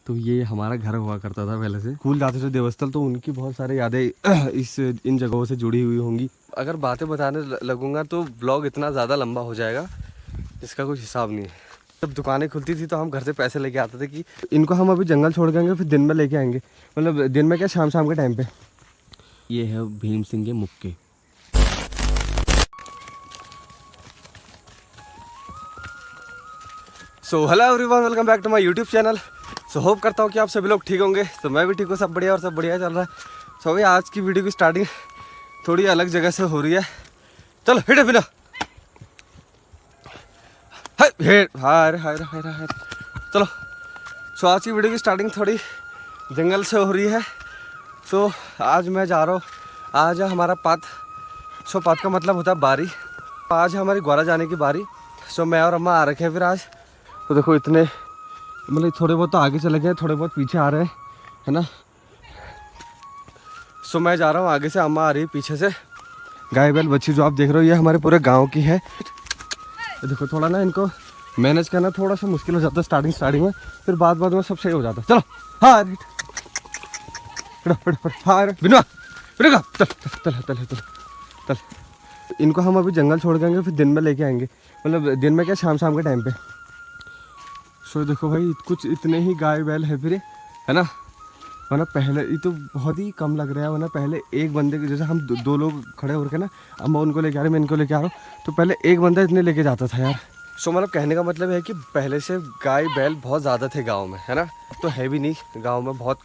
तो ये हमारा घर हुआ करता था पहले से। स्कूल जाते थे देवस्थल, तो उनकी बहुत सारी यादें इन जगहों से जुड़ी हुई होंगी। अगर बातें बताने लगूंगा तो व्लॉग इतना ज़्यादा लंबा हो जाएगा, इसका कुछ हिसाब नहीं है। जब दुकानें खुलती थी तो हम घर से पैसे लेके आते थे कि इनको हम अभी जंगल छोड़ के आएंगे, फिर दिन में लेके आएंगे। मतलब दिन में क्या, शाम शाम के टाइम पे। ये है भीम सिंह के मुक्के। So hello everyone, welcome back to my YouTube channel. So hope करता हूँ कि आप सभी लोग ठीक होंगे। तो मैं भी ठीक हूँ, सब बढ़िया और सब बढ़िया चल रहा है। सो भाई आज की वीडियो की स्टार्टिंग थोड़ी अलग जगह से हो रही है। चलो हिट बिना हाय हाय हाय। चलो सो आज की वीडियो की स्टार्टिंग थोड़ी जंगल से हो रही है। सो आज मैं जा रहा हूँ, आज है हमारा पात। सो पात का मतलब होता है बारी। आज है हमारी ग्वारा जाने की बारी। सो मैं और अम्मा आ रखे हैं फिर आज। तो देखो इतने मतलब थोड़े बहुत तो आगे चले गए, थोड़े बहुत पीछे आ रहे हैं, है ना। सो मैं जा रहा हूँ आगे से, अम्मा आ रही है पीछे से। गाय बैल बच्ची जो आप देख रहे हो ये हमारे पूरे गांव की है। तो देखो थोड़ा ना इनको मैनेज करना थोड़ा सा मुश्किल हो जाता है स्टार्टिंग में, फिर बाद में सब सही हो जाता है। चलो हाँ चल। इनको हम अभी जंगल छोड़ के आएंगे, फिर दिन में लेके आएंगे। मतलब दिन में क्या, शाम शाम के टाइम पे। सो देखो भाई कुछ इतने ही गाय बैल है फिर, है ना। वरना पहले ये तो बहुत ही कम लग रहा है। वरना पहले एक बंदे के जैसे हम दो लोग खड़े होकर ना, अम्मा उनको लेके आ रहे, मैं इनको लेके आ रहा हूँ, तो पहले एक बंदा इतने लेके जाता था यार। सो मतलब कहने का मतलब है कि पहले से गाय बैल बहुत ज़्यादा थे गाँव में, है ना। तो है भी नहीं गाँव में, बहुत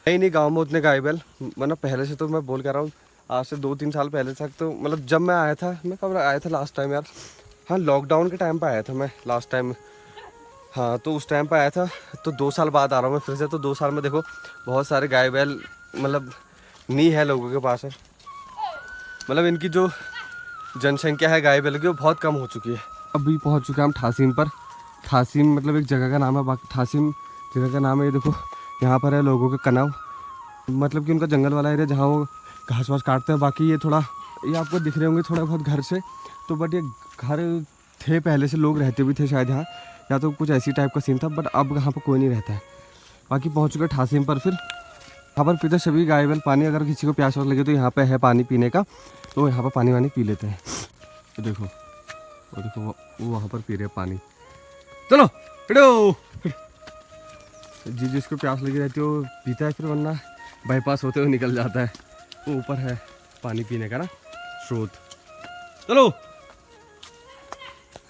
है ही नहीं गाँव में उतने गाय बैल। वरना पहले से तो मैं बोल कर रहा हूँ, आज से 2-3 साल पहले तक तो मतलब जब मैं आया था, मैं कब आया था लास्ट टाइम यार, हाँ लॉकडाउन के टाइम पर आया था मैं लास्ट टाइम। हाँ तो उस टाइम पे आया था। तो 2 साल बाद आ रहा हूँ मैं फिर से। तो 2 साल में देखो बहुत सारे गाय बैल मतलब नहीं है लोगों के पास है। मतलब इनकी जो जनसंख्या है गाय बैल की वो बहुत कम हो चुकी है। अभी पहुँच चुके हैं हम ठासीम पर। ठासीम मतलब एक जगह का नाम है, बाकी ठासीम जगह का नाम है। ये देखो यहाँ पर है लोगों के कनाव, मतलब कि उनका जंगल वाला एरिया जहाँ वो घास वास काटते हैं। बाकी ये थोड़ा, ये आपको दिख रहे होंगे थोड़ा बहुत घर से, तो बट ये घर थे पहले से, लोग रहते भी थे शायद यहाँ, या तो कुछ ऐसी टाइप का सीन था। बट अब यहाँ पर कोई नहीं रहता है। बाकी पहुँच चुके ठासीम पर। फिर यहाँ पर पीते सभी गाय बैल पानी। अगर किसी को प्यास वास लगे तो यहाँ पे है पानी पीने का, तो यहाँ पर पानी वानी पी लेते हैं। तो देखो वो वहाँ पर पी रहे हैं पानी। चलो हिड़ो। जी जिसको प्यास लगी रहती है वो पीता है, फिर वरना बाईपास होते हुए निकल जाता है। वो ऊपर है पानी पीने का ना स्रोत। चलो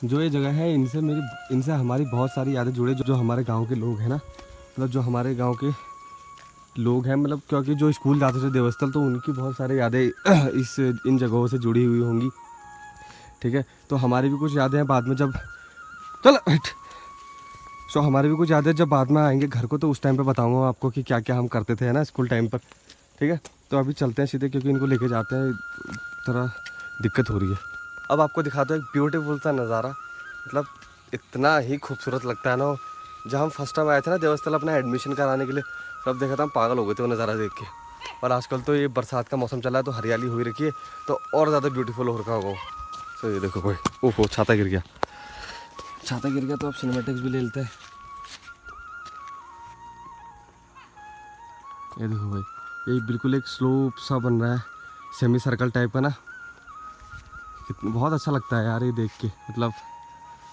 जो ये जगह है, इनसे हमारी बहुत सारी यादें जुड़े। जो हमारे गांव के लोग हैं ना, मतलब जो हमारे गांव के लोग हैं, मतलब क्योंकि जो स्कूल जाते थे देवस्थल, तो उनकी बहुत सारी यादें इन जगहों से जुड़ी हुई होंगी। ठीक है, तो हमारी भी कुछ यादें हैं बाद में जब सो हमारी भी कुछ यादें जब बाद में आएंगे घर को, तो उस टाइम पे बताऊंगा आपको कि क्या क्या हम करते थे, है ना, स्कूल टाइम पर। ठीक है, तो अभी चलते हैं सीधे, क्योंकि इनको लेके जाते हैं, थोड़ा दिक्कत हो रही है। अब आपको दिखाता हूँ एक ब्यूटीफुल सा नज़ारा। मतलब इतना ही खूबसूरत लगता है ना। जब हम फर्स्ट टाइम आए थे ना देवस्थल अपना एडमिशन कराने के लिए, तब देखा था हम पागल हो गए थे वो नज़ारा देख के। और आजकल तो ये बरसात का मौसम चला है, तो हरियाली हुई रखी है, तो और ज़्यादा ब्यूटीफुल हो रखा होगा। तो ये देखो भाई, ओहो छाता गिर गया तो अब सिनेमेटिक्स भी ले लेते हैं। ये देखो भाई, ये बिल्कुल एक स्लोप सा बन रहा है, सेमी सर्कल टाइप का ना। बहुत अच्छा लगता है यार ये देख के। मतलब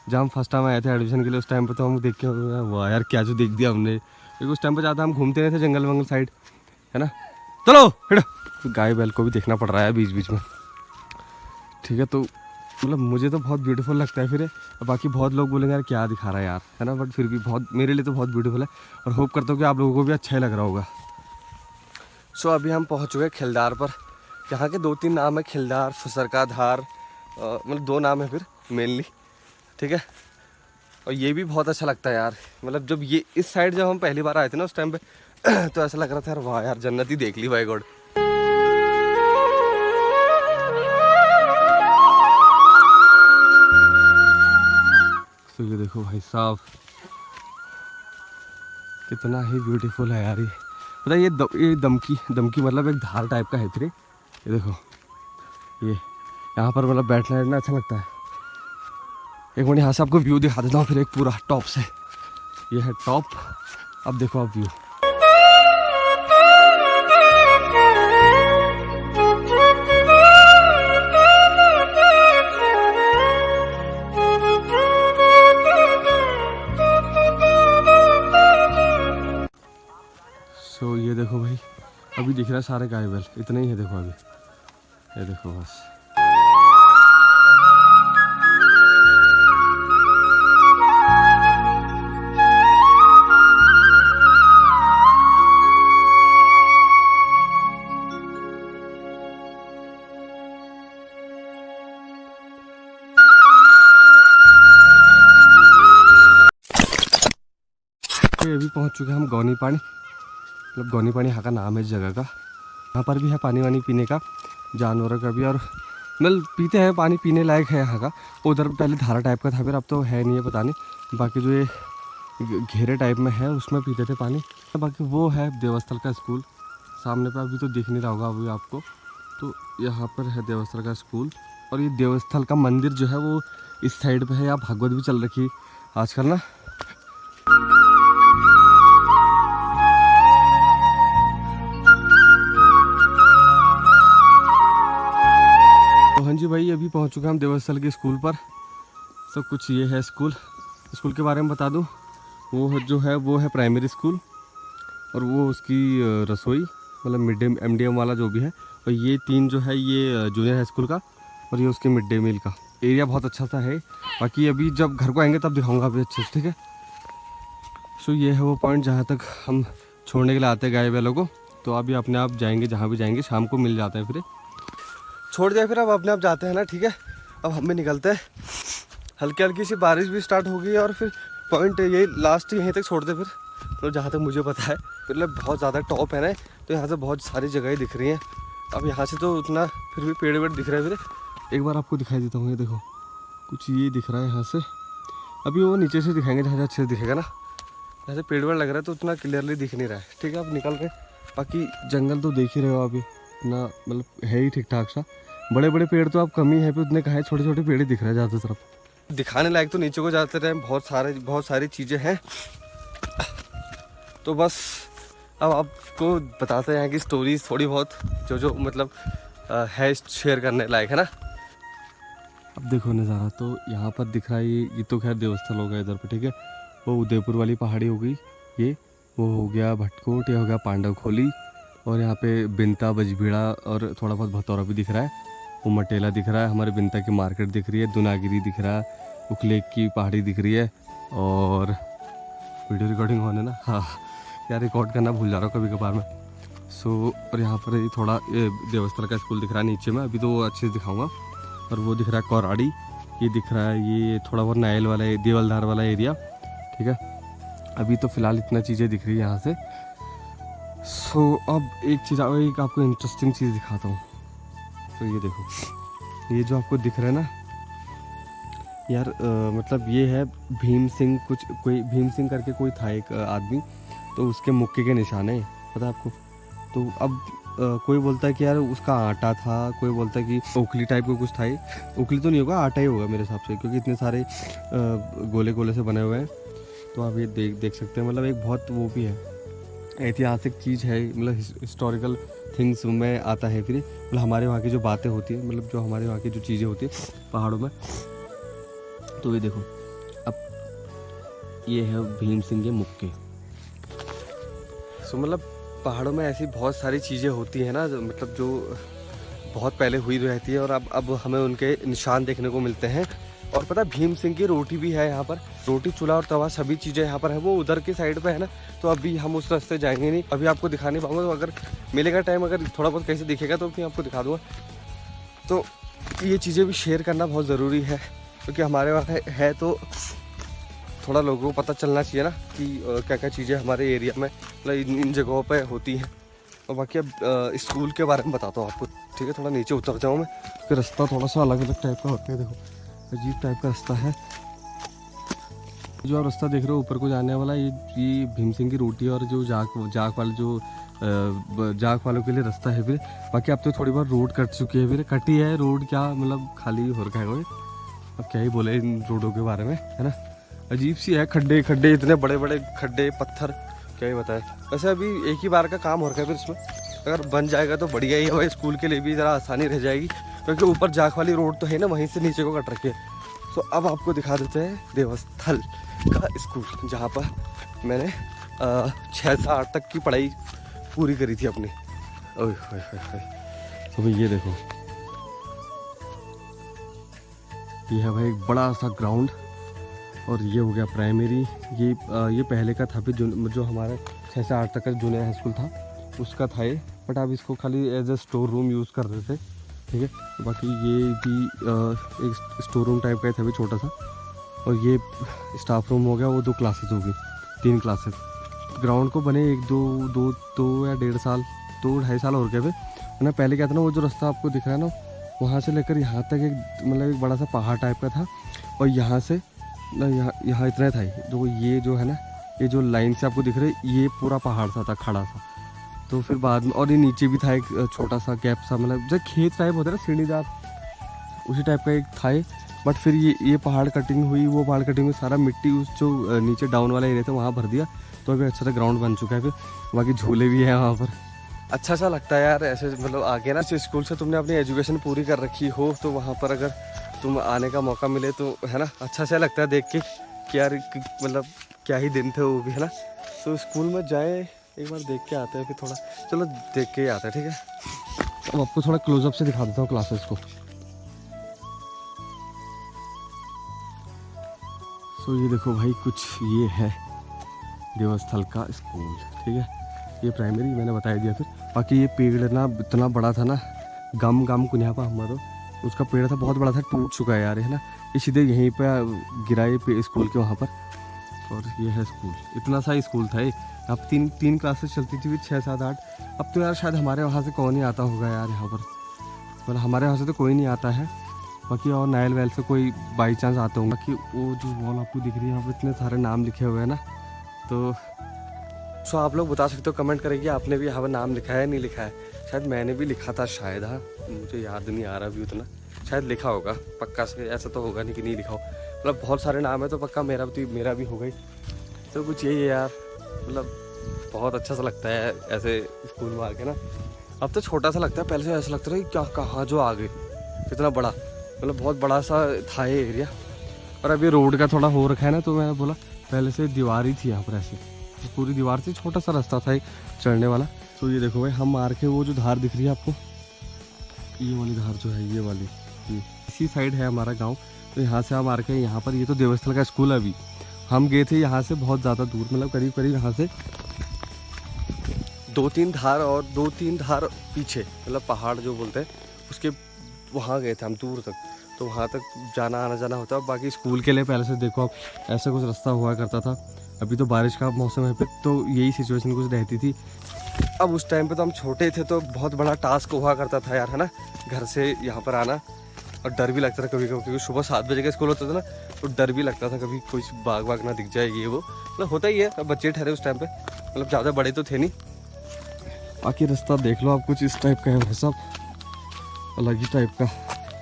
जब हम फर्स्ट टाइम आए थे एडमिशन के लिए, उस टाइम पे तो हम देख के वाह यार क्या जो देख दिया हमने, क्योंकि उस टाइम पे ज़्यादा हम घूमते नहीं थे जंगल वंगल साइड, है ना। चलो हिड़ो। तो गाय बैल को भी देखना पड़ रहा है बीच बीच में। ठीक है, तो मतलब मुझे तो बहुत ब्यूटीफुल लगता है फिर। बाकी बहुत लोग बोलेंगे यार क्या दिखा रहा है यार, है ना, बट फिर भी बहुत, मेरे लिए तो बहुत ब्यूटीफुल है। और होप करता हूँ कि आप लोगों को भी अच्छा ही लग रहा होगा। सो अभी हम पहुँच चुके हैं खिलदार पर। यहाँ के 2-3 नाम है, खिलदार, फुसरका, धार, मतलब 2 नाम है फिर मेनली। ठीक है, और ये भी बहुत अच्छा लगता है यार। मतलब जब ये इस साइड जब हम पहली बार आए थे ना उस टाइम पे तो ऐसा लग रहा था यार वाह यार जन्नत ही देख ली भाई गॉड। तो ये देखो भाई साहब कितना ही ब्यूटीफुल है यार ये। पता है ये दमकी मतलब एक धार टाइप का है फिर। ये देखो ये यहाँ पर मतलब बैठना अच्छा लगता है। एक मिनट यहाँ से आपको व्यू दिखा देता हूँ फिर एक पूरा टॉप से। ये है टॉप, अब देखो आप व्यू। सो ये देखो भाई, अभी दिख रहा है सारे गाय बैल, इतना ही है देखो अभी, ये देखो बस। अभी पहुंच चुके हैं हम गौनी पानी, मतलब गौनी पानी यहाँ का नाम है इस जगह का। यहाँ पर भी है पानी वानी पीने का, जानवरों का भी, और मतलब पीते हैं, पानी पीने लायक है यहाँ का। उधर पहले धारा टाइप का था, फिर अब तो है नहीं है पता नहीं। बाकी जो ये घेरे टाइप में है उसमें पीते थे पानी। बाकी वो है देवस्थल का स्कूल सामने पे, अभी तो दिख नहीं रहा होगा अभी आपको। तो यहाँ पर है देवस्थल का स्कूल, और ये देवस्थल का मंदिर जो है वो इस साइड पे है। यहाँ भागवत भी चल रखी आजकल ना। तो हाँ जी भाई, अभी पहुँच चुके हम देवस्थल के स्कूल पर। सब कुछ ये है स्कूल। स्कूल के बारे में बता दूँ, वो जो है वो है प्राइमरी स्कूल, और वो उसकी रसोई मतलब मिड डे MDM वाला जो भी है, और ये 3 जो है ये जूनियर हाई स्कूल का, और ये उसके मिड डे मील का। एरिया बहुत अच्छा सा है। बाकी अभी जब घर को आएंगे तब दिखाऊंगा अभी अच्छे से, ठीक है। सो ये है वो पॉइंट जहाँ तक हम छोड़ने के लिए आते हैं गाय बैलों को। तो अभी अपने आप जाएंगे, जहाँ भी जाएंगे शाम को मिल जाते हैं, फिर छोड़ दिया, फिर अब अपने आप जाते हैं ना, ठीक है। अब हम भी निकलते हैं, हल्की हल्की सी बारिश भी स्टार्ट हो गई है, और फिर पॉइंट यही लास्ट यहीं तक छोड़ दे फिर, तो जहाँ तक मुझे पता है। मतलब बहुत ज़्यादा टॉप है ना, तो यहाँ से बहुत सारी जगहें दिख रही हैं। अब यहाँ से तो उतना फिर भी पेड़ वेड़ दिख रहा है। फिर एक बार आपको दिखाई देता हूँ, ये देखो कुछ ये दिख रहा है यहाँ से। अभी वो नीचे से दिखाएंगे जहाँ अच्छे से दिखेगा ना। यहाँ से पेड़ वेड़ लग रहा है तो उतना क्लियरली दिख नहीं रहा है, ठीक है। अब निकल रहे, बाकी जंगल तो देख ही रहे हो अभी ना, मतलब है ही ठीक ठाक सा। बड़े बड़े पेड़ तो अब कम ही है, पे उतने कहाँ, छोटे छोटे पेड़ ही दिख रहे हैं ज़्यादा तरफ। दिखाने लायक तो नीचे को जाते रहे, बहुत सारी चीज़ें हैं। तो बस अब आपको बताते हैं कि स्टोरीज थोड़ी बहुत जो मतलब है शेयर करने लायक है ना। अब देखो नज़ारा तो यहाँ पर दिख रहा है, ये तो खैर देवस्थल होगा इधर पे, ठीक है। वो उदयपुर वाली पहाड़ी हो गई, ये वो हो गया भटकोट, ये हो गया पांडव खोली, और यहाँ पे बिनता बजबीड़ा और थोड़ा बहुत भतौरा भी दिख रहा है। वो मटेला दिख रहा है, हमारे बिनता की मार्केट दिख रही है, दुनागिरी दिख रहा है, उखलेक की पहाड़ी दिख रही है। और वीडियो रिकॉर्डिंग होने ना, हाँ यार रिकॉर्ड करना भूल जा रहा हूँ कभी कभार में। सो और यहाँ पर ये थोड़ा देवस्थल का स्कूल दिख रहा है नीचे में, अभी तो वो अच्छे से दिखाऊंगा। और वो दिख रहा है कौराड़ी, ये दिख रहा है ये थोड़ा बहुत नायल वाला देवलधार वाला एरिया, ठीक है। अभी तो फ़िलहाल इतना चीज़ें दिख रही है यहाँ से। सो अब एक आपको इंटरेस्टिंग चीज़ दिखाता हूँ। तो ये देखो, ये जो आपको दिख रहा है ना यार, मतलब ये है भीम सिंह, कोई भीम सिंह करके कोई था एक आदमी, तो उसके मुक्के के निशान है, पता है आपको। तो अब कोई बोलता है कि यार उसका आटा था, कोई बोलता है कि ओखली टाइप का कुछ था। ये ओखली तो नहीं होगा, आटा ही होगा मेरे हिसाब से, क्योंकि इतने सारे गोले गोले से बने हुए हैं। तो आप ये देख सकते हैं, मतलब एक बहुत वो भी है, ऐतिहासिक चीज़ है, मतलब हिस्टोरिकल थिंग्स में आता है। फिर मतलब हमारे वहाँ की जो बातें होती है, मतलब जो हमारे वहाँ की जो चीज़ें होती है पहाड़ों में। तो ये देखो, अब ये है भीम सिंह के मुक्के। सो मतलब पहाड़ों में ऐसी बहुत सारी चीज़ें होती हैं ना, मतलब जो बहुत पहले हुई रहती है, और अब हमें उनके निशान देखने को मिलते हैं। और पता है भीम सिंह की रोटी भी है यहाँ पर, रोटी चूल्हा और तवा सभी चीज़ें यहाँ पर है। वो उधर की साइड पे है ना, तो अभी हम उस रास्ते जाएंगे नहीं, अभी आपको दिखा नहीं पाऊंगा। तो अगर मिलेगा टाइम, अगर थोड़ा बहुत कैसे दिखेगा तो फिर आपको दिखा दूँगा। तो ये चीज़ें भी शेयर करना बहुत ज़रूरी है, क्योंकि हमारे वहाँ है तो थोड़ा लोगों को पता चलना चाहिए ना कि क्या क्या चीज़ें हमारे एरिया में मतलब इन जगहों पे होती हैं। और बाकी अब स्कूल के बारे में बताता हूँ आपको, ठीक है। थोड़ा नीचे उतर जाऊँ मैं, क्योंकि रास्ता थोड़ा सा अलग अलग टाइप का होता है। देखो अजीब टाइप का रास्ता है। जो आप रास्ता देख रहे हो ऊपर को जाने वाला, ये भीम सिंह की रोटी और जो जाक वाले जो जाक वालों के लिए रास्ता है। फिर बाकी अब तो थोड़ी बहुत रोड कट चुकी है, फिर कटी है रोड, क्या मतलब खाली हो रखा है वो। अब क्या ही बोले इन रोडों के बारे में, है ना। अजीब सी है, खड्डे खड्डे, इतने बड़े बड़े खड्डे, पत्थर क्या ही बताए। वैसे अभी एक ही बार का काम हो रखा है, फिर इसमें अगर बन जाएगा तो बढ़िया ही है भाई, स्कूल के लिए भी ज़रा आसानी रह जाएगी, क्योंकि ऊपर जाख वाली रोड तो है ना, वहीं से नीचे को कट रखी है। तो अब आपको दिखा देते हैं देवस्थल का स्कूल, जहाँ पर मैंने 6 से 8 तक की पढ़ाई पूरी करी थी अपनी। ओह तो भाई ये देखो, ये है भाई एक बड़ा सा ग्राउंड, और ये हो गया प्राइमरी। ये पहले का था, फिर जो हमारा 6 से 8 तक का जूनियर हाई स्कूल था उसका था ये, बट आप इसको खाली as a store room use कर रहे थे, ठीक है। बाकी ये भी एक स्टोर रूम टाइप का था, भी छोटा सा। और ये स्टाफ रूम हो गया, वो 2 क्लासेस होगी, 3 क्लासेस। ग्राउंड को बने 2 या 1.5 साल, 2-2.5 साल और गए थे। ना पहले क्या था ना, वो जो रास्ता आपको दिख रहा है ना, वहाँ से लेकर यहाँ तक एक बड़ा सा पहाड़ टाइप का था, और यहाँ से ना यहाँ इतना था। ये जो है ना, ये जो लाइन से आपको दिख रहा है, ये पूरा पहाड़ सा था, खड़ा सा। तो फिर बाद में, और ये नीचे भी था एक छोटा सा गैप सा, मतलब जब खेत टाइप होता है ना, सीढ़ीदार, उसी टाइप का एक था। बट फिर ये पहाड़ कटिंग हुई, वो पहाड़ कटिंग हुई, सारा मिट्टी उस जो नीचे डाउन वाला एरिया था वहाँ भर दिया, तो अभी अच्छा सा ग्राउंड बन चुका है। फिर बाकी झूले भी हैं वहाँ पर। अच्छा सा लगता है यार ऐसे, मतलब आगे ना, इस स्कूल से तुमने अपनी एजुकेशन पूरी कर रखी हो, तो वहाँ पर अगर तुम आने का मौका मिले तो है ना, अच्छा सा लगता है देख के कि यार मतलब क्या ही दिन थे वो भी, है ना। तो स्कूल में जाए, एक बार देख के आते हैं, फिर थोड़ा चलो देख के ही आते हैं, ठीक है। अब आपको थोड़ा क्लोजअप से दिखा देता हूँ क्लासेस को। तो ये देखो भाई, कुछ ये है देवस्थल का स्कूल, ठीक है। ये प्राइमरी मैंने बता दिया। फिर बाकी ये पेड़ ना इतना बड़ा था ना, गम कुन्यापा हमारा, उसका पेड़ था, बहुत बड़ा था, टूट चुका है यार, है ना। ये सीधे यहीं पे गिरा है स्कूल के वहाँ पर। और ये है स्कूल, इतना सा स्कूल था ये। अब 3 क्लासेस चलती थी, 6, 7, 8। अब तो यार शायद हमारे वहाँ से कौन ही आता होगा यार यहाँ पर, मतलब हमारे यहाँ से तो कोई नहीं आता है। बाकी और नायल वैल से कोई बाई चांस आते होंगे। बाकी वो जो वॉल आपको दिख रही है, यहाँ पर इतने सारे नाम लिखे हुए हैं ना। तो आप लोग बता सकते हो, कमेंट करेंगे आपने भी यहाँ पर नाम लिखा है नहीं लिखा है। शायद मैंने भी लिखा था शायद, हाँ मुझे याद नहीं आ रहा भी उतना, शायद लिखा होगा पक्का से, ऐसा तो होगा नहीं कि नहीं लिखा हो। मतलब बहुत सारे नाम है तो पक्का मेरा भी हो गई। तो कुछ यही है यार, मतलब बहुत अच्छा सा लगता है ऐसे स्कूल में आके ना। अब तो छोटा सा लगता है, पहले से ऐसा लगता था कि क्या कहाँ जो आ गए, कितना बड़ा, मतलब बहुत बड़ा सा था ये एरिया। और अभी रोड का थोड़ा हो रखा है ना, तो मैंने बोला पहले से दीवार ही थी यहाँ पर, ऐसे पूरी दीवार से छोटा सा रास्ता था एक चढ़ने वाला। तो ये देखो भाई, हम मार के वो जो धार दिख रही है आपको, ये वाली धार जो है, ये वाली, ये इसी साइड है हमारा गांव। तो यहाँ से हम मार के यहाँ पर, ये तो देवस्थल का स्कूल है। अभी हम गए थे यहाँ से बहुत ज़्यादा दूर, मतलब करीब यहाँ से 2-3 धार और 2-3 धार पीछे, मतलब पहाड़ जो बोलते हैं उसके, वहाँ गए थे हम दूर तक। तो वहाँ तक आना जाना होता है। बाकी स्कूल के लिए पहले से देखो आप, ऐसा कुछ रास्ता हुआ करता था। अभी तो बारिश का मौसम है फिर, तो यही सिचुएशन कुछ रहती थी। अब उस टाइम पे तो हम छोटे थे, तो बहुत बड़ा टास्क हुआ करता था यार, है ना, घर से यहाँ पर आना। और डर भी लगता था कभी कभी, क्योंकि सुबह 7 बजे का स्कूल होता था ना, तो डर भी लगता था कभी कोई बाग ना दिख जाए, ये वो, मतलब होता ही है। अब बच्चे ठहरे उस टाइम पे, मतलब ज़्यादा बड़े तो थे नहीं। बाकी रास्ता देख लो आप, कुछ इस टाइप का है भाई साहब, अलग ही टाइप का।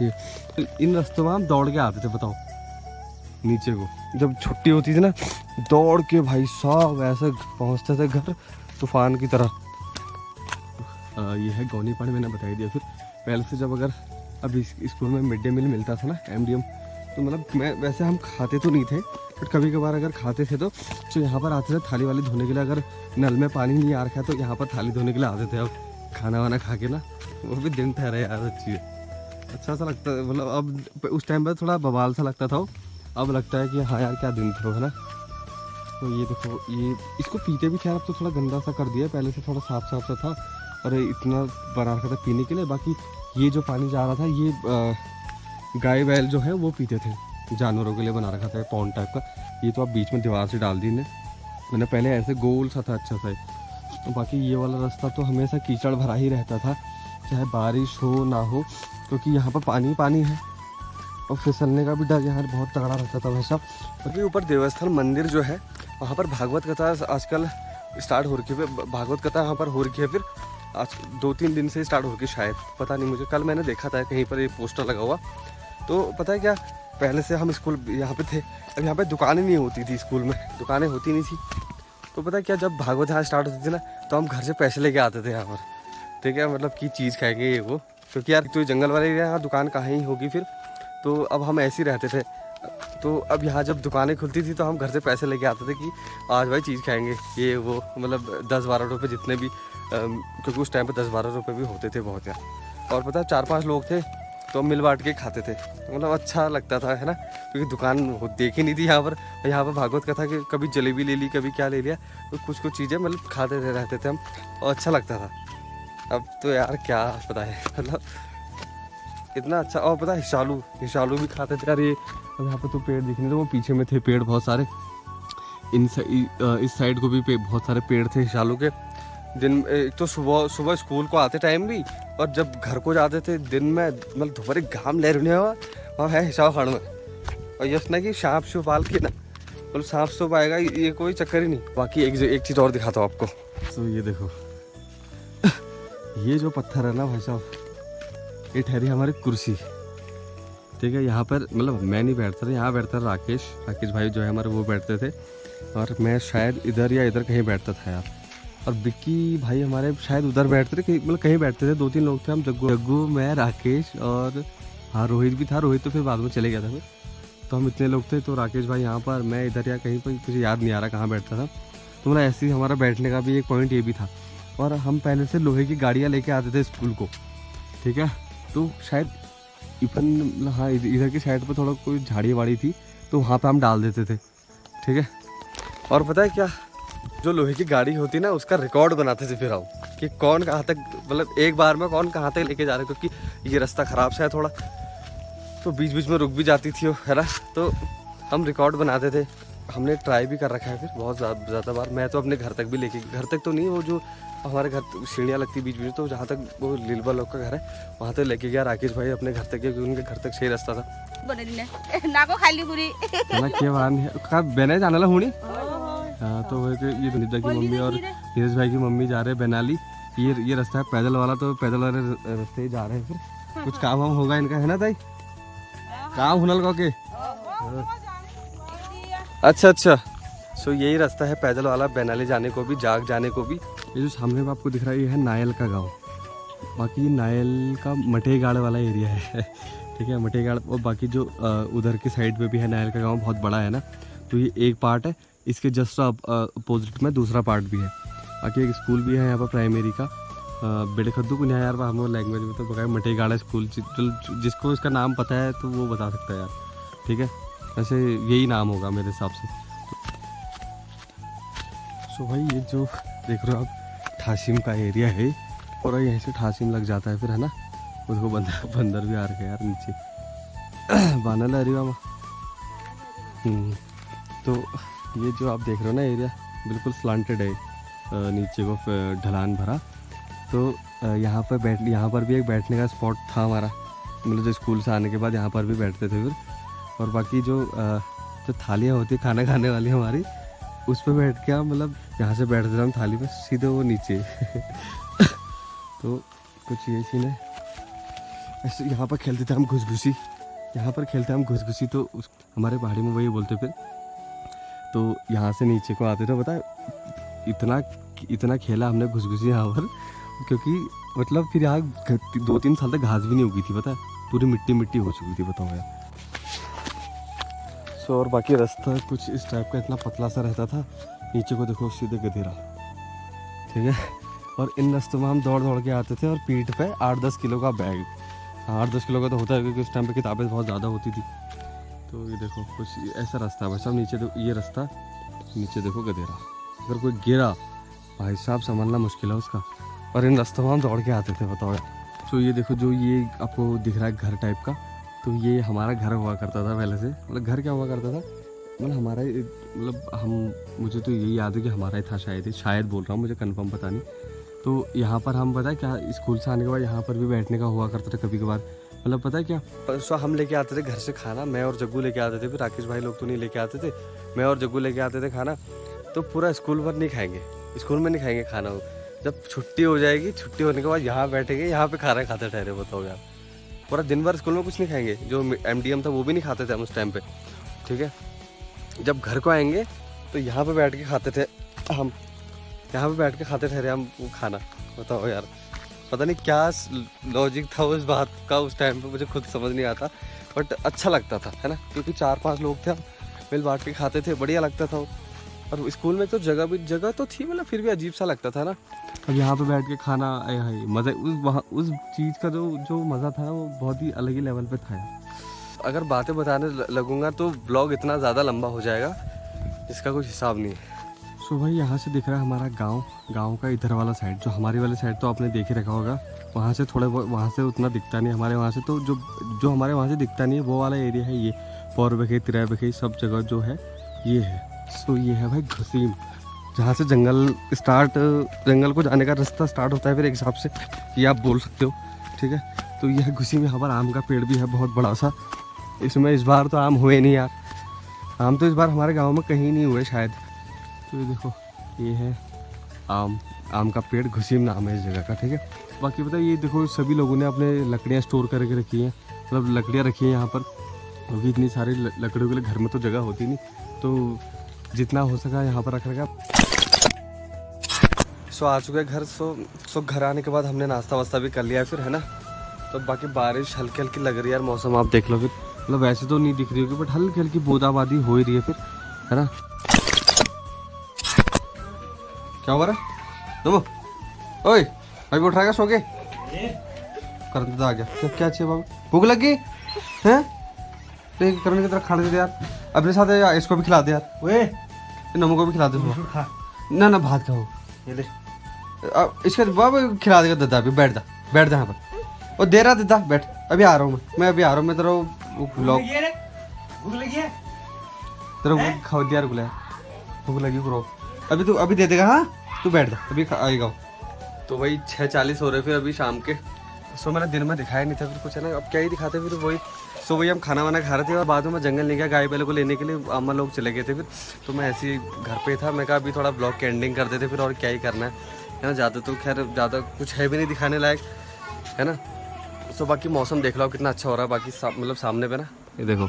ये इन रास्तों में हम दौड़ के आते थे, बताओ नीचे को, जब छुट्टी होती थी ना, दौड़ के भाई साहब ऐसे पहुंचते थे घर तूफान की तरह। ये है गौनी पानी, मैंने बता दिया। फिर पहले से जब अगर अब इस स्कूल में मिड डे मील मिलता था ना, MDM, तो मतलब मैं वैसे हम खाते तो नहीं थे, बट कभी कभार अगर खाते थे तो यहाँ पर आते थे थाली वाली धोने के लिए। अगर नल में पानी नहीं आ रखा है तो यहाँ पर थाली धोने के लिए आते थे। अब खाना वाना खा के ना, वो भी दिन ठहरे यार, अच्छी है, अच्छा सा लगता है। मतलब अब उस टाइम पर थोड़ा बवाल सा लगता था, अब लगता है कि हाँ यार क्या दिन थे, है ना। तो ये देखो, ये इसको पीते भी थे, अब तो थोड़ा गंदा सा कर दिया, पहले से थोड़ा साफ सा था और इतना बना रखा था पीने के लिए। बाकी ये जो पानी जा रहा था, ये गाय बैल जो है वो पीते थे, जानवरों के लिए बना रखा था पॉन्ड टाइप का। ये तो अब बीच में दीवार से डाल दी मैंने पहले ऐसे गोल सा था, अच्छा सा। तो बाकी ये वाला रास्ता तो हमेशा कीचड़ भरा ही रहता था, चाहे बारिश हो ना हो, क्योंकि यहाँ पर पानी है और फिसलने का भी डर यहाँ बहुत तगड़ा रहता था वैसा। बाकी ऊपर देवस्थल मंदिर जो है, वहाँ पर भागवत कथा आजकल स्टार्ट हो रखी है, भागवत कथा यहाँ पर हो रखी है। फिर आज 2-3 दिन से स्टार्ट हो रखी, शायद पता नहीं मुझे, कल मैंने देखा था कहीं पर ये पोस्टर लगा हुआ। तो पता है क्या, पहले से हम स्कूल यहाँ पे थे, अब यहाँ पे दुकानें नहीं होती थी, स्कूल में दुकानें होती नहीं थी। तो पता है क्या, जब भागवत यहाँ स्टार्ट होती थी ना तो हम घर से पैसे लेके आते थे यहाँ पर, ठीक है, मतलब की चीज़ खाएंगे ये वो, क्योंकि यार तो जंगल वाले एरिया यहाँ दुकान कहाँ ही होगी फिर, तो अब हम ऐसे ही रहते थे। तो अब यहाँ जब दुकानें खुलती थी तो हम घर से पैसे लेके आते थे कि आज भाई चीज़ खाएंगे ये वो, मतलब 10-12 रुपये जितने भी, क्योंकि उस टाइम पे 10-12 रुपये भी होते थे बहुत यार। और पता है 4-5 लोग थे तो हम मिल बांट के खाते थे, मतलब अच्छा लगता था, है ना, क्योंकि दुकान देखी नहीं थी यहाँ पर। यहाँ पर भागवत कथा कि कभी जलेबी ले ली, कभी क्या ले लिया, तो कुछ कुछ चीज़ें मतलब खाते रहते थे हम, और अच्छा लगता था। अब तो यार क्या पता है, मतलब इतना अच्छा। और पता है हिसालू भी खाते थे यार ये। अब यहाँ पर तो पेड़ दिख नहीं थे, वो पीछे में थे पेड़ बहुत सारे, इस साइड को भी बहुत सारे पेड़ थे हिसालू के। दिन एक तो सुबह स्कूल को आते टाइम भी, और जब घर को जाते थे दिन में, मतलब दोपहर घाम लहरने हुआ और है हिसाब खाड़ में। और यश ना कि सांप से पाल के ना, मतलब सांप से आएगा ये कोई चक्कर ही नहीं। बाकी एक चीज़ और दिखाता हूँ आपको। तो ये देखो ये जो पत्थर है ना भाई साहब, ये ठहरी हमारी कुर्सी, ठीक है। यहाँ पर मतलब मैं नहीं बैठता था, यहाँ बैठता था राकेश भाई जो है हमारे, वो बैठते थे, और मैं शायद इधर या इधर कहीं बैठता था यार। और विक्की भाई हमारे शायद उधर बैठते थे, मतलब कहीं बैठते थे। 2-3 लोग थे हम, जग्गू मैं राकेश और हाँ रोहित भी था। रोहित तो फिर बाद में चले गया था फिर। तो हम इतने लोग थे, तो राकेश भाई यहाँ पर, मैं इधर या कहीं पर, मुझे याद नहीं आ रहा कहाँ बैठता था। तो मतलब ऐसे ही हमारा बैठने का भी एक पॉइंट ये भी था। और हम पहले से लोहे की गाड़ियाँ लेके आते थे स्कूल को, ठीक है। तो शायद इवन हाँ इधर की साइड पर थोड़ा कोई झाड़ी वाड़ी थी, तो वहाँ पर हम डाल देते थे, ठीक है। और पता है क्या, जो लोहे की गाड़ी होती ना उसका रिकॉर्ड बनाते थे फिर हम, कि कौन कहाँ तक, मतलब एक बार में कौन कहाँ तक लेके जा रहे, क्योंकि ये रास्ता ख़राब सा है थोड़ा, तो बीच बीच में रुक भी जाती थी वो, है ना। तो हम रिकॉर्ड बनाते थे। हमने ट्राई भी कर रखा है फिर बहुत ज़्यादा बार। मैं तो अपने घर तक भी लेके, घर तक तो नहीं, वो जो हमारे घर सीढ़ियाँ लगती बीच बीच, तो जहाँ तक वो लीलबा लोग का घर है वहाँ तक लेके गया राकेश भाई अपने घर तक, क्योंकि उनके घर तक सही रास्ता था। बेने जाने हुई। हाँ तो ये सुनीता की मम्मी और नीरज भाई की मम्मी जा रहे हैं बेनाली। ये रास्ता है पैदल वाला, तो पैदल वाले रास्ते जा रहे हैं। फिर कुछ काम वाम होगा इनका, है ना ताई, काम हुनल को के। अच्छा सो यही रास्ता है पैदल वाला, बेनाली जाने को भी, जाग जाने को भी। ये जो सामने में आपको दिख रहा है ये है नायल का गांव। बाकी ये नायल का मटेगाड़ वाला एरिया है, ठीक है, मटेगाड़। और बाकी जो उधर की साइड में भी है नायल का गांव, बहुत बड़ा है ना। तो ये एक पार्ट है, इसके जस्ट अपोजिट में दूसरा पार्ट भी है। बाकी एक स्कूल भी है यहाँ पर प्राइमरी का, बेड़खद्दू को यार हम लैंग्वेज में तो बकाया मटेगाड़ा स्कूल। जिसको इसका नाम पता है तो वो बता सकता है यार, ठीक है। वैसे यही नाम होगा मेरे हिसाब से। सो भाई ये जो देख रहे हो आप ठासिम का एरिया है, और यहीं से ठासिम लग जाता है फिर, है ना। उसको बंदर भी आ रखे यार नीचे बानल अरिवा में। तो ये जो आप देख रहे हो ना एरिया बिल्कुल स्लांटेड है, नीचे को ढलान भरा। तो यहाँ पर भी एक बैठने का स्पॉट था हमारा, मतलब जो स्कूल से आने के बाद यहाँ पर भी बैठते थे फिर। और बाकी जो थालियाँ होती है खाना खाने वाली हमारी, उस पर बैठ के हम, मतलब यहाँ से बैठते थे हम थाली पे, सीधे वो नीचे तो कुछ ये सीन है। ऐसे यहाँ पर खेलते थे हम घुसघुसी, तो हमारे पहाड़ी में वही बोलते फिर। तो यहाँ से नीचे को आते थे, पता है इतना खेला हमने घुसघुसी यहाँ पर, क्योंकि मतलब फिर यहाँ 2-3 साल तक घास भी नहीं उगी थी, पता है, पूरी मिट्टी हो चुकी थी, बताओ यार। सो और बाकी रास्ता कुछ इस टाइप का, इतना पतला सा रहता था। नीचे को देखो सीधे गधेरा, ठीक है। और इन रास्तों में हम दौड़ के आते थे, और पीठ पे 8-10 किलो का बैग, 8-10 किलो का तो होता है, क्योंकि उस टाइम पे किताबें बहुत ज़्यादा होती थी। तो ये देखो कुछ ऐसा रास्ता है भाई साहब। नीचे देखो ये रास्ता, नीचे देखो गधेरा, अगर कोई गिरा भाई साहब संभालना मुश्किल है उसका। और इन रास्तों में हम दौड़ के आते थे, बताओ यार। तो ये देखो जो ये आपको दिख रहा है घर टाइप का, तो ये हमारा घर हुआ करता था पहले से। मतलब घर क्या हुआ करता था, मतलब हमारा, मतलब मुझे तो यही याद है कि हमारा ही था, शायद बोल रहा हूँ, मुझे कंफर्म पता नहीं। तो यहाँ पर हम, पता है क्या, स्कूल से आने के बाद यहाँ पर भी बैठने का हुआ करता था कभी कभार। मतलब पता है क्या, सो हम लेके आते थे घर से खाना, मैं और जग्गू लेके आते थे, फिर राकेश भाई लोग तो नहीं लेके आते थे, मैं और जग्गू लेके आते थे खाना। तो पूरा स्कूल भर नहीं खाएंगे, स्कूल में नहीं खाएंगे खाना। जब छुट्टी हो जाएगी, छुट्टी होने के बाद यहाँ बैठेंगे, यहाँ पे खाना खाते ठहरे, बताओ यार। पूरा दिन भर स्कूल में कुछ नहीं खाएंगे, जो MDM था वो भी नहीं खाते थे हम उस टाइम पे, ठीक है। जब घर को आएंगे तो यहाँ पे बैठ के खाते थे हम यहाँ पे बैठ के खाते ठहरे हम वो खाना। बताओ यार, पता नहीं क्या लॉजिक था उस बात का उस टाइम पे, मुझे खुद समझ नहीं आता, बट अच्छा लगता था, है ना, क्योंकि 4-5 लोग थे, हम मिल बांट के खाते थे, बढ़िया लगता था वो। और स्कूल में तो जगह तो थी, मतलब फिर भी अजीब सा लगता था ना। अब यहाँ पे बैठ के खाना, आए हाय मज़ा, उस चीज़ का जो मज़ा था ना, वो बहुत ही अलग ही लेवल पे था। अगर बातें बताने लगूंगा तो ब्लॉग इतना ज़्यादा लंबा हो जाएगा जिसका कुछ हिसाब नहीं है। सो भाई यहाँ से दिख रहा है हमारा गांव का इधर वाला साइड, जो हमारी वाले साइड तो आपने देख ही रखा होगा। वहाँ से थोड़े बहुत, वहाँ से उतना दिखता नहीं हमारे वहाँ से, तो जो हमारे वहाँ से दिखता नहीं है वो वाला एरिया है ये पौर बखे, तिरा बखे, सब जगह जो है ये है। सो ये है भाई घसीम, जहाँ से जंगल को जाने का रास्ता स्टार्ट होता है फिर एक हिसाब से, ये आप बोल सकते हो, ठीक है। तो यह घसीम, यहाँ पर आम का पेड़ भी है बहुत बड़ा सा। इसमें इस बार तो आम हुए नहीं यार, आम तो इस बार हमारे गाँव में कहीं नहीं हुए शायद। तो ये देखो, ये है आम का पेड़, घसीम नाम है इस जगह का, ठीक है। बाकी पता है, ये देखो सभी लोगों ने अपने लकड़ियाँ स्टोर करके रखी हैं, मतलब लकड़ियाँ रखी हैं यहाँ पर, क्योंकि इतनी सारी लकड़ियों के लिए घर में तो जगह होती नहीं, तो जितना हो सका यहाँ पर रख रखा। सो आ चुके घर। सो घर आने के बाद हमने नाश्ता वास्ता भी कर लिया है फिर, है ना। तो बाकी बारिश हल्की हल्की लग रही है यार, मौसम आप देख लो फिर, मतलब वैसे तो नहीं दिख रही होगी बट हल्की हल्की बूंदाबांदी हो ही रही है फिर, है ना। क्या हो रहा है तुम? ओए अभी उठ रहा है सो के? करने तो आ गया। तो क्या चाहिए बाबू? भूख लगी है? करने की तरह खाने दे यार, अपने साथ इसको भी खिला दे यार, वे नमू को भी खिला दे। ना भात खाओ, ये ले इसके बाबू खिला देगा। दादा अभी बैठ जा यहाँ पर, वो दे रहा दादा, बैठ, अभी आ रहा हूँ मैं अभी आ रहा हूँ मैं। तेरा ब्लॉग भूख लगी है, तेरा वो खाओ दिया रुक, भूख लगी ब्रो, अभी तू अभी दे देगा। हाँ तू बैठ जा, अभी आएगा। तो वही 6:40 हो रहे फिर अभी शाम के। सो मैंने दिन में दिखाया नहीं था फिर कुछ, है ना, अब क्या ही दिखाते फिर वही। सो वही हम खाना वाना खा रहे थे और बाद में मैं जंगल नहीं गया, गाय बैल को लेने के लिए अम्मा लोग चले गए थे फिर, तो मैं ऐसे ही घर पे था। मैं कहा अभी थोड़ा ब्लॉग की एंडिंग कर देते फिर, और क्या ही करना है ना, ज़्यादा तो खैर ज़्यादा कुछ है भी नहीं दिखाने लायक, है ना। सो बाकी मौसम देख लो कितना अच्छा हो रहा है, बाकी मतलब सामने पे ना ये देखो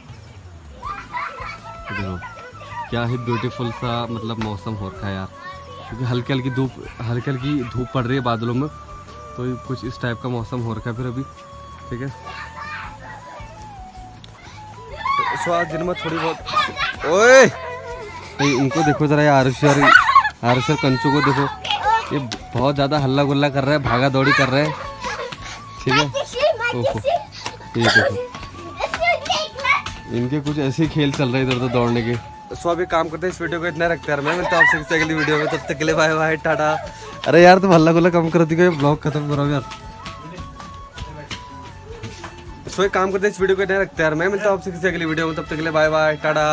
क्या ही ब्यूटीफुल सा मतलब मौसम हो रखा है यार, क्योंकि हल्की हल्की धूप पड़ रही है बादलों में, तो कुछ इस टाइप का मौसम हो रखा है फिर अभी, ठीक है। सो आज दिन में थोड़ी बहुत, ओए इनको देखो जरा, ये आरुष और कंचू को देखो, ये बहुत ज़्यादा हल्ला गुल्ला कर रहा है, भागा दौड़ी कर रहे हैं, ठीक है। ओहो ये देखो, इनके कुछ ऐसे खेल चल रहे हैं इधर उधर दौड़ने के। सो अभी काम करते हैं, इस वीडियो को इतना रखते हैं यार, मैं मिलता हूँ आपसे अगली वीडियो में, तब तक के लिए बाय बाय टाटा। अरे यार तुम हल्ला गुल्ला कम कर दी, ब्लॉग खत्म करो यार। सो एक काम करते हैं, इस वीडियो को इतना रखते हैं यार, मैं मिलता हूँ आपसे अगली वीडियो में, तब तक के लिए बाय बाय टाटा।